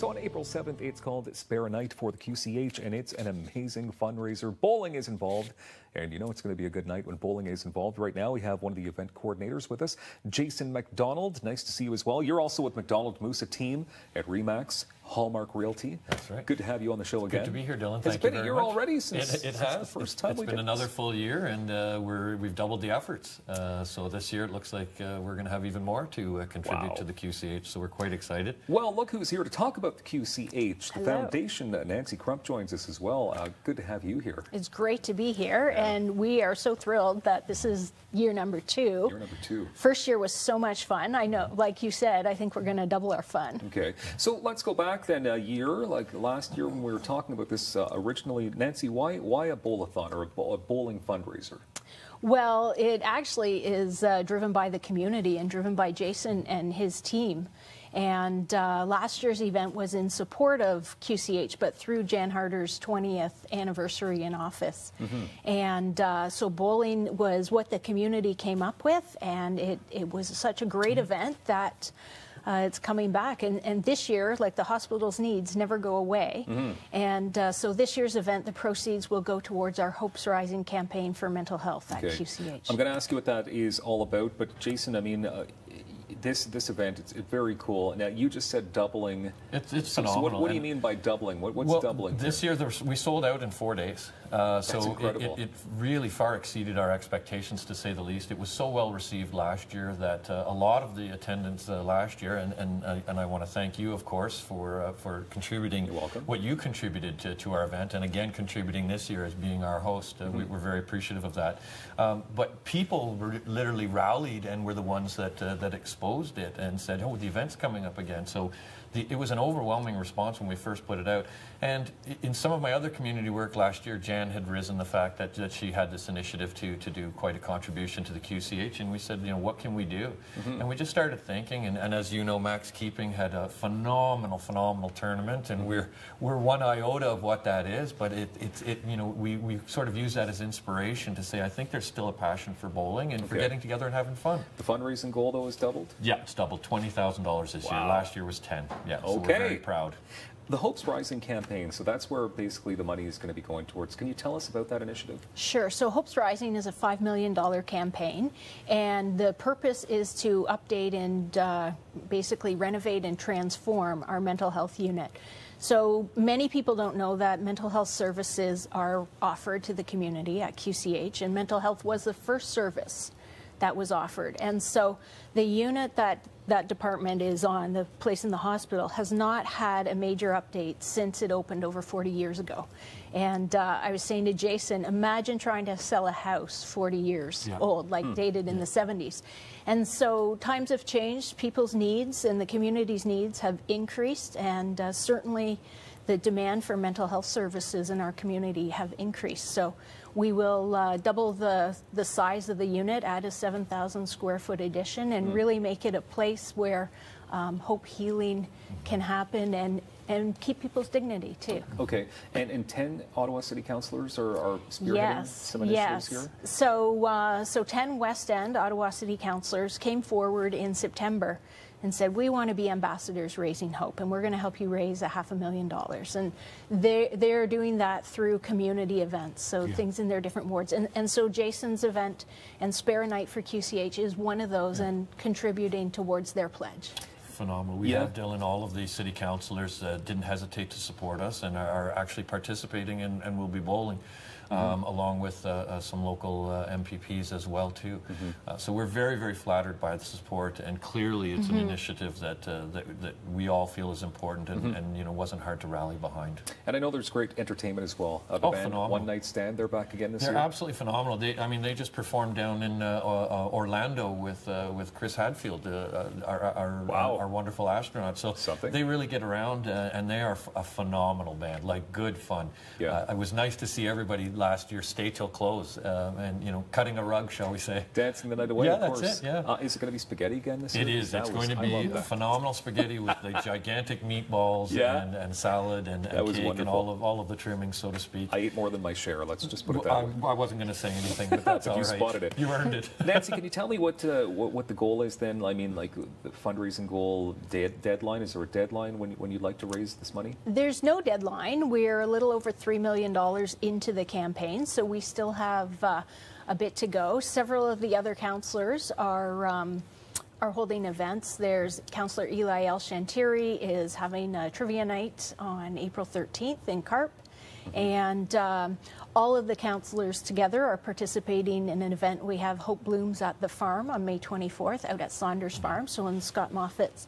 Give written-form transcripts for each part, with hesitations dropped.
So on April 7th, it's called Spare a Night for the QCH, and it's an amazing fundraiser. Bowling is involved, and you know it's going to be a good night when bowling is involved. Right now, we have one of the event coordinators with us, Jason MacDonald. Nice to see you as well. You're also with MacDonald Moosa team at RE/MAX Hallmark Realty. That's right. Good to have you on the show again. Good to be here, Dylan. It's been a year already since it has. The first time it's been another full year, and we've doubled the efforts. So this year it looks like we're going to have even more to contribute to the QCH. So we're quite excited. Well, look who's here to talk about the QCH. The Hello. foundation, Nancy Crump joins us as well. Good to have you here. It's great to be here, and we are so thrilled that this is year number 2. Year number 2. First year was so much fun. I know, like you said, I think we're going to double our fun. Okay, so let's go back then a year, like last year when we were talking about this originally. Nancy, why a bowl-a-thon or a bowling fundraiser? Well, it actually is driven by the community and driven by Jason and his team. And last year's event was in support of QCH, but through Jan Harder's 20th anniversary in office. And so bowling was what the community came up with, and it was such a great event that it's coming back. And this year, like, the hospital's needs never go away. And so this year's event, the proceeds will go towards our Hopes Rising campaign for mental health at QCH. I'm going to ask you what that is all about, but Jason, I mean, this event, it's very cool. Now, you just said doubling. It's phenomenal. So what do you mean by doubling? What's doubling? This year we sold out in 4 days. That's so incredible. It really far exceeded our expectations, to say the least. It was so well received last year that a lot of the attendance last year, and I want to thank you, of course, for contributing. You're welcome. What you contributed to our event, and again contributing this year as being our host. We're very appreciative of that. But people literally rallied and were the ones that exposed it and said, "Oh, the event's coming up again." So it was an overwhelming response when we first put it out. And in some of my other community work last year, Jan had risen the fact that she had this initiative to do quite a contribution to the QCH, and we said, you know, what can we do? And we just started thinking, and as you know, Max Keeping had a phenomenal tournament, and we're one iota of what that is, but you know, we sort of use that as inspiration to say, I think there's still a passion for bowling and for getting together and having fun. The fundraising goal, though, is doubled? Yeah, it's doubled. $20,000 this year. Last year was 10. Yeah, so we're very proud. The Hopes Rising campaign, so that's where basically the money is going to be going towards. Can you tell us about that initiative? Sure. So Hopes Rising is a $5 million campaign, and the purpose is to update and basically renovate and transform our mental health unit. So many people don't know that mental health services are offered to the community at QCH, and mental health was the first service that was offered. And so the unit that department is on, the place in the hospital, has not had a major update since it opened over 40 years ago. And I was saying to Jason, imagine trying to sell a house 40 years old, like dated in the 70s. And so times have changed, people's needs and the community's needs have increased, and certainly the demand for mental health services in our community have increased. So we will double the size of the unit, add a 7,000 square foot addition, and really make it a place where hope healing can happen and keep people's dignity too. Okay, and 10 Ottawa City Councillors are spearheading some initiatives here? So 10 West End Ottawa City Councillors came forward in September and said, we want to be ambassadors raising hope, and we're going to help you raise $500,000. And they're doing that through community events, so things in their different wards. And so Jason's event and Spare a Night for QCH is one of those, and contributing towards their pledge. Phenomenal. We have, Dylan, all of the city councillors didn't hesitate to support us and are actually participating and will be bowling. Along with some local MPPs as well too. So we're very flattered by the support, and clearly it's an initiative that we all feel is important and you know, wasn't hard to rally behind. And I know there's great entertainment as well. The band, phenomenal. One Night Stand, they're back again this year? They're absolutely phenomenal. They just performed down in Orlando with Chris Hadfield, our wonderful astronaut. So they really get around, and they are a phenomenal band, like good fun. It was nice to see everybody last year, stay till close, and cutting a rug, shall we say? Dancing the night away. Yeah, of course. that's it. Yeah. Is it going to be spaghetti again this year? It is. It's going to be phenomenal spaghetti with the gigantic meatballs and salad and cake and all of the trimmings, so to speak. I ate more than my share. Let's just put it that way. I wasn't going to say anything, but that's all right. You spotted it. You earned it. Nancy, can you tell me what the goal is then? I mean, like the fundraising goal deadline. Is there a deadline when you'd like to raise this money? There's no deadline. We're a little over $3 million into the campaign, so we still have a bit to go. Several of the other councillors are holding events. There's Councillor Eli El Shantiri is having a trivia night on April 13th in Carp. And all of the councillors together are participating in an event. We have Hope Blooms at the farm on May 24th out at Saunders Farm, so in Scott Moffat's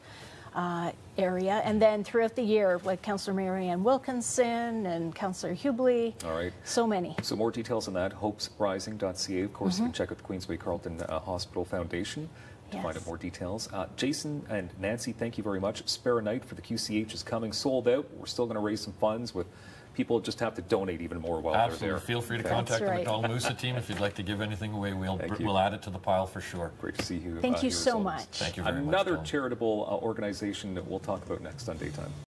area. And then throughout the year, like Councillor Marianne Wilkinson and Councillor Hubley. All right. So many. So more details on that, hopesrising.ca. Of course, you can check out the Queensway Carleton Hospital Foundation to find out more details. Jason and Nancy, thank you very much. Spare a Night for the QCH is coming, sold out. We're still going to raise some funds with people just have to donate even more while they're there. Feel free to contact the MacDonald Moosa team if you'd like to give anything away. We'll add it to the pile for sure. Great to see you. Thank you so much. Thank you very much. Another charitable organization that we'll talk about next on Daytime.